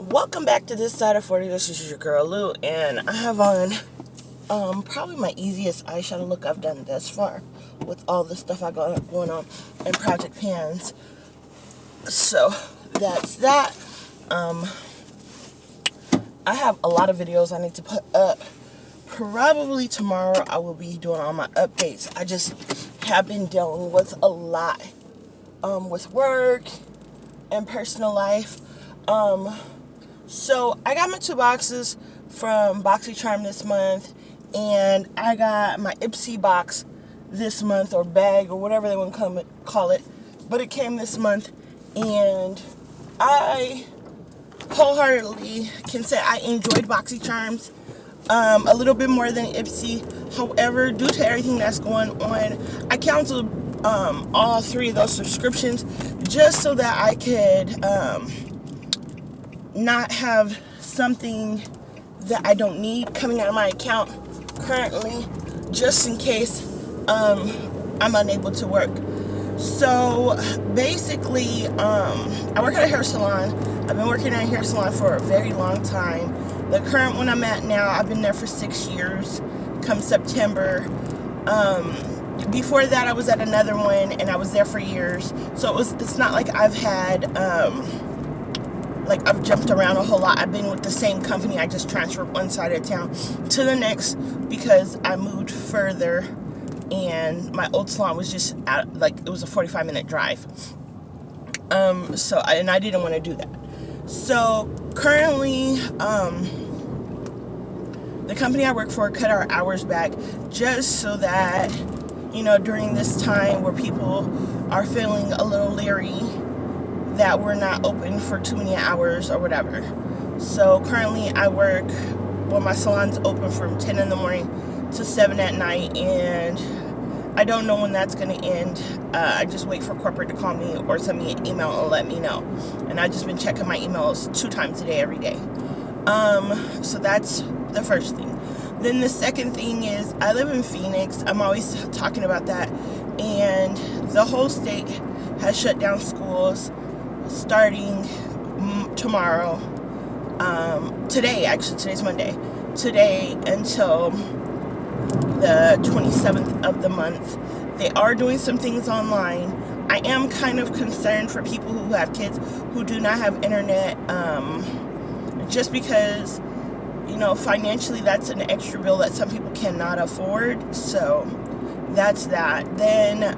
Welcome back to This Side of 40. This is your girl Lou, and I have on probably my easiest eyeshadow look I've done thus far with all the stuff I got going on in Project Pans. So that's that. I have a lot of videos I need to put up. Probably tomorrow I will be doing all my updates. I just have been dealing with a lot with work and personal life. So I got my 2 boxes from BoxyCharm this month, and I got my Ipsy box this month, or bag, or whatever they want to call it, but it came this month, and I wholeheartedly can say I enjoyed BoxyCharms a little bit more than Ipsy. However, due to everything that's going on, I canceled all 3 of those subscriptions just so that I could not have something that I don't need coming out of my account currently, just in case I'm unable to work. So basically, I work at a hair salon. I've been working at a hair salon for a very long time. The current one I'm at now, I've been there for 6 years come September. Before that, I was at another one, and I was there for years. So it's not like I've had I've jumped around a whole lot. I've been with the same company. I just transferred one side of town to the next because I moved further, and my old salon was just out, it was a 45-minute drive. I didn't want to do that. So currently, the company I work for cut our hours back just so that, during this time where people are feeling a little leery that we're not open for too many hours or whatever. So currently my salon's open from 10 in the morning to 7 at night, and I don't know when that's going to end. I just wait for corporate to call me or send me an email and let me know. And I've just been checking my emails 2 times a day every day. So that's the first thing. Then the second thing is I live in Phoenix. I'm always talking about that. And the whole state has shut down schools starting tomorrow. Today's Monday. Today until the 27th of the month. They are doing some things online. I am kind of concerned for people who have kids who do not have internet, just because, financially that's an extra bill that some people cannot afford. So that's that. Then,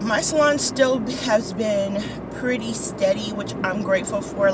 my salon still has been pretty steady, which I'm grateful for.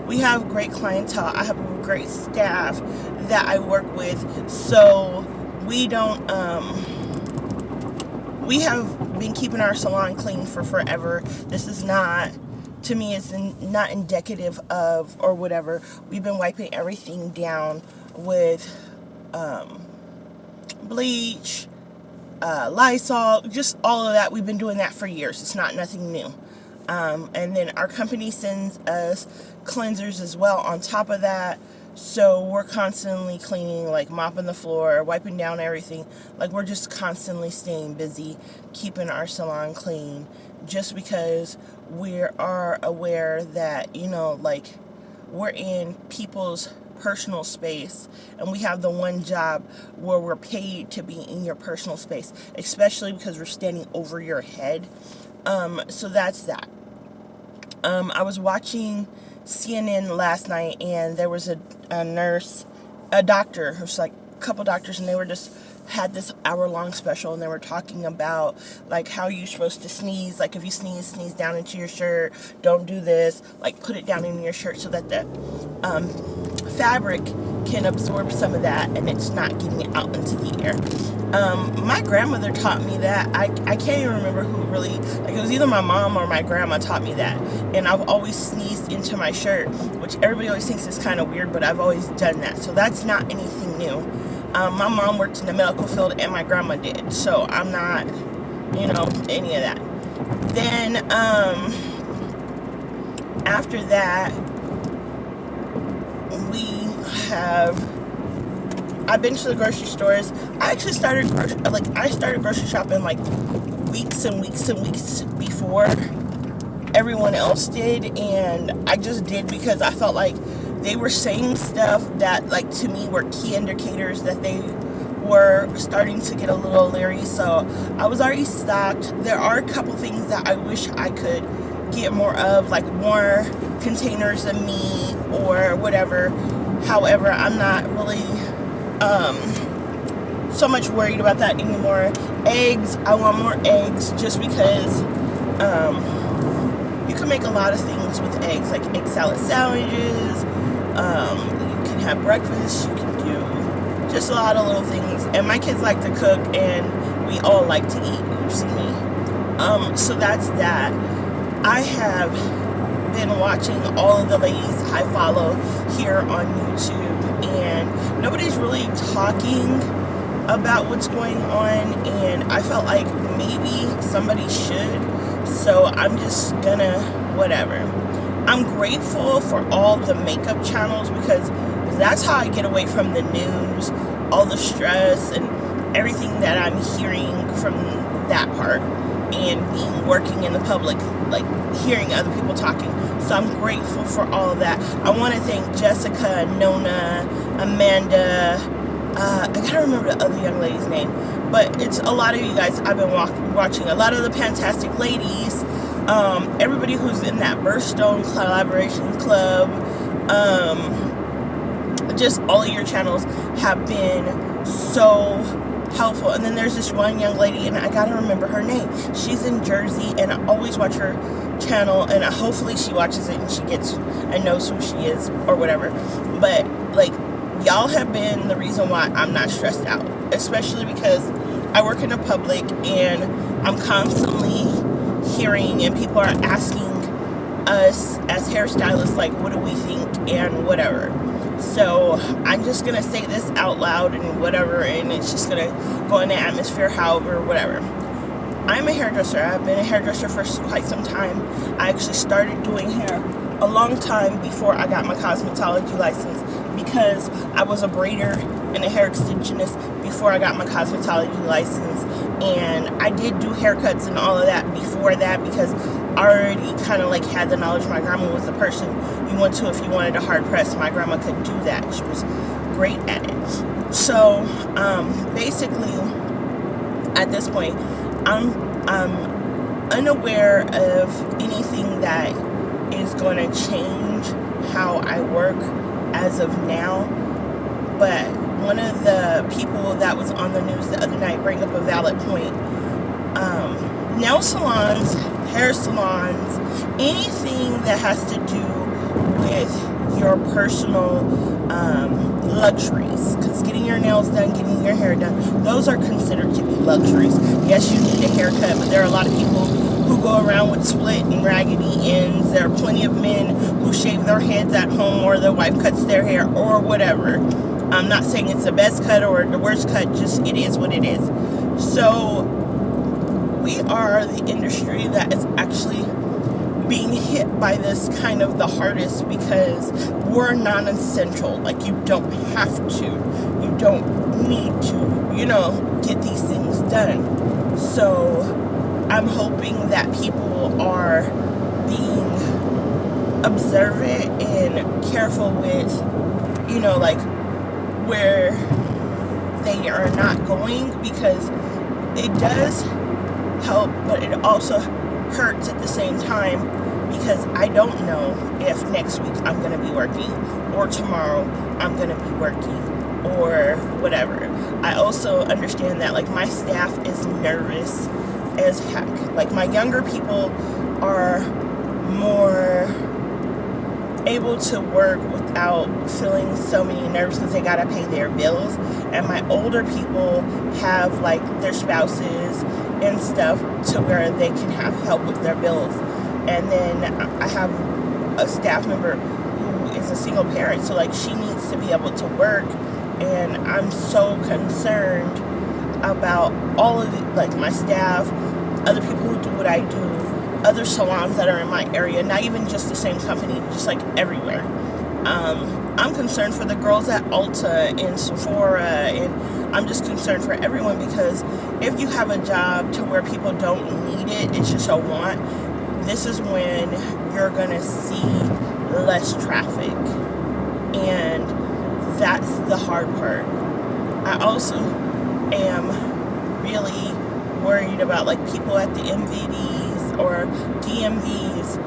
We have great clientele. I have a great staff that I work with. So we have been keeping our salon clean for forever. This is not, to me, it's not indicative of or whatever. We've been wiping everything down with bleach, Lysol, just all of that. We've been doing that for years. It's not nothing new. And then our company sends us cleansers as well on top of that. So we're constantly cleaning, mopping the floor, wiping down everything. We're just constantly staying busy, keeping our salon clean, just because we are aware that, we're in people's personal space, and we have the one job where we're paid to be in your personal space, especially because we're standing over your head. So that's that. I was watching CNN last night, and there was a doctor, who's a couple doctors, and they were just had this hour-long special, and they were talking about how you're supposed to sneeze. If you sneeze down into your shirt. Don't do this. Put it down in your shirt so that the fabric can absorb some of that, and it's not getting it out into the air. My grandmother taught me that. I can't even remember who really, it was either my mom or my grandma taught me that, and I've always sneezed into my shirt, which everybody always thinks is kind of weird, but I've always done that, so that's not anything new. My mom worked in the medical field, and my grandma did, so I'm not, any of that. Then, after that, I've been to the grocery stores. I actually started grocery shopping weeks and weeks and weeks before everyone else did, and I just did because I felt like they were saying stuff that, like, to me were key indicators that they were starting to get a little leery. So I was already stocked. There are a couple things that I wish I could get more of, like more containers of meat or whatever. However, I'm not really so much worried about that anymore. Eggs, I want more eggs just because you can make a lot of things with eggs, like egg salad sandwiches. You can have breakfast. You can do just a lot of little things. And my kids like to cook, and we all like to eat. You've seen me. So that's that. I have been watching all of the ladies I follow here on YouTube, and nobody's really talking about what's going on, and I felt like maybe somebody should. So I'm just gonna whatever. I'm grateful for all the makeup channels because that's how I get away from the news, all the stress and everything that I'm hearing from that part, and being working in the public, like hearing other people talking. So I'm grateful for all of that. I want to thank Jessica, Nona, Amanda, I gotta remember the other young lady's name, but it's a lot of you guys I've been watching, a lot of the fantastic ladies, everybody who's in that Birthstone Collaboration Club, just all of your channels have been so helpful. And then there's this one young lady, and I gotta remember her name. She's in Jersey, and I always watch her channel, and hopefully she watches it and she gets and knows who she is or whatever. But like, y'all have been the reason why I'm not stressed out, especially because I work in the public and I'm constantly hearing, and people are asking us as hairstylists, like, what do we think and whatever. So I'm just gonna say this out loud and whatever, and it's just gonna go in the atmosphere, however, whatever. I'm a hairdresser. I've been a hairdresser for quite some time. I actually started doing hair a long time before I got my cosmetology license, because I was a braider and a hair extensionist before I got my cosmetology license, and I did do haircuts and all of that before that because I already kind of like had the knowledge. My grandma was the person you went to if you wanted a hard press. My grandma could do that. She was great at it. So basically at this point I'm unaware of anything that is going to change how I work as of now. But one of the people that was on the news the other night bring up a valid point. Nail salons, hair salons, anything that has to do with your personal luxuries, because getting your nails done, getting your hair done, those are considered to be luxuries. Yes, you need a haircut, but there are a lot of people who go around with split and raggedy ends. There are plenty of men who shave their heads at home, or their wife cuts their hair, or whatever. I'm not saying it's the best cut or the worst cut, just it is what it is. So we are the industry that is actually being hit by this kind of the hardest, because we're non-essential. Like, you don't have to, you don't need to, get these things done. So I'm hoping that people are being observant and careful with, like where they are not going, because it does help, but it also hurts at the same time, because I don't know if next week I'm going to be working, or tomorrow I'm going to be working, or whatever. I also understand that, like, my staff is nervous as heck. Like, my younger people are more able to work without feeling so many nerves because they gotta pay their bills, and my older people have like their spouses and stuff to where they can have help with their bills. And then I have a staff member who is a single parent, so like she needs to be able to work, and I'm so concerned about all of it, like my staff, other people who do what I do, other salons that are in my area, not even just the same company, just like everywhere. I'm concerned for the girls at Ulta and Sephora, and I'm just concerned for everyone, because if you have a job to where people don't need it, it's just a want, this is when you're gonna see less traffic, and that's the hard part. I also am really worried about like people at the MVDs or DMVs,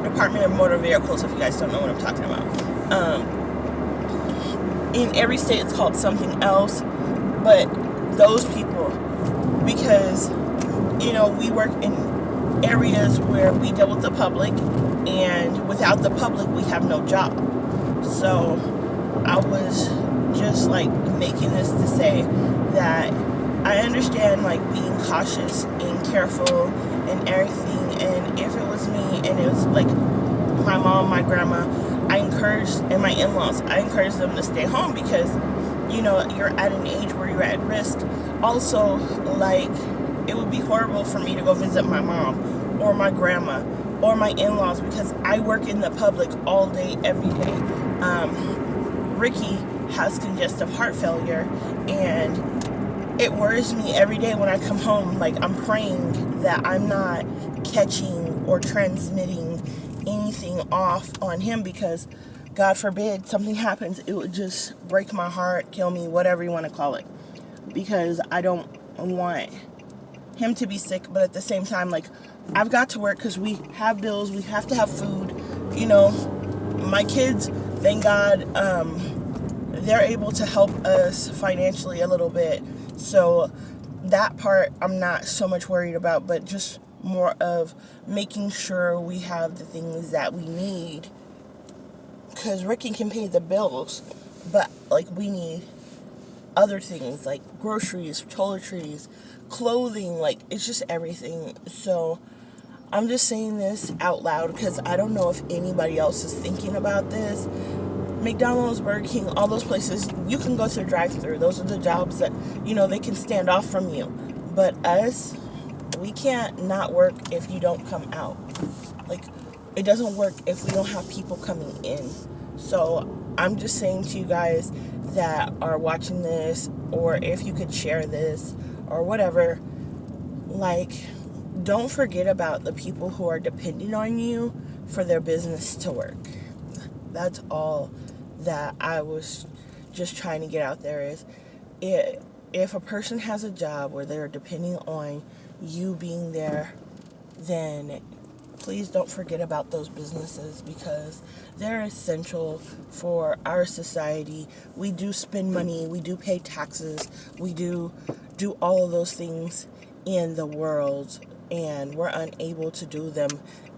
Department of Motor Vehicles, if you guys don't know what I'm talking about. In every state it's called something else, but those people, because we work in areas where we deal with the public, and without the public we have no job. So I was just like making this to say that I understand like being cautious and careful and everything, and if it was me and it was like my mom, my grandma, and my in-laws, I encourage them to stay home because you're at an age where you're at risk. Also, like, it would be horrible for me to go visit my mom or my grandma or my in-laws because I work in the public all day, every day. Ricky has congestive heart failure, and it worries me every day when I come home. Like, I'm praying that I'm not catching or transmitting anything off on him, because God forbid something happens, it would just break my heart, kill me, whatever you want to call it, because I don't want him to be sick. But at the same time, like, I've got to work because we have bills, we have to have food. My kids, thank God, they're able to help us financially a little bit, so that part I'm not so much worried about, but just more of making sure we have the things that we need, because Ricky can pay the bills, but like we need other things like groceries, toiletries, clothing, like it's just everything. So I'm just saying this out loud because I don't know if anybody else is thinking about this. McDonald's, Burger King, all those places, you can go through drive-through. Those are the jobs that, they can stand off from you. But us, we can't not work if you don't come out. Like, it doesn't work if we don't have people coming in. So I'm just saying to you guys that are watching this, or if you could share this or whatever, like, don't forget about the people who are depending on you for their business to work. That's all that I was just trying to get out there is, if a person has a job where they're depending on you being there, then please don't forget about those businesses, because they're essential for our society. We do spend money, we do pay taxes, we do all of those things in the world, and we're unable to do them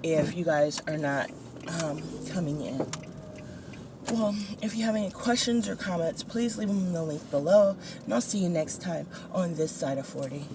if you guys are not coming in. Well, if you have any questions or comments, please leave them in the link below, and I'll see you next time on this side of 40.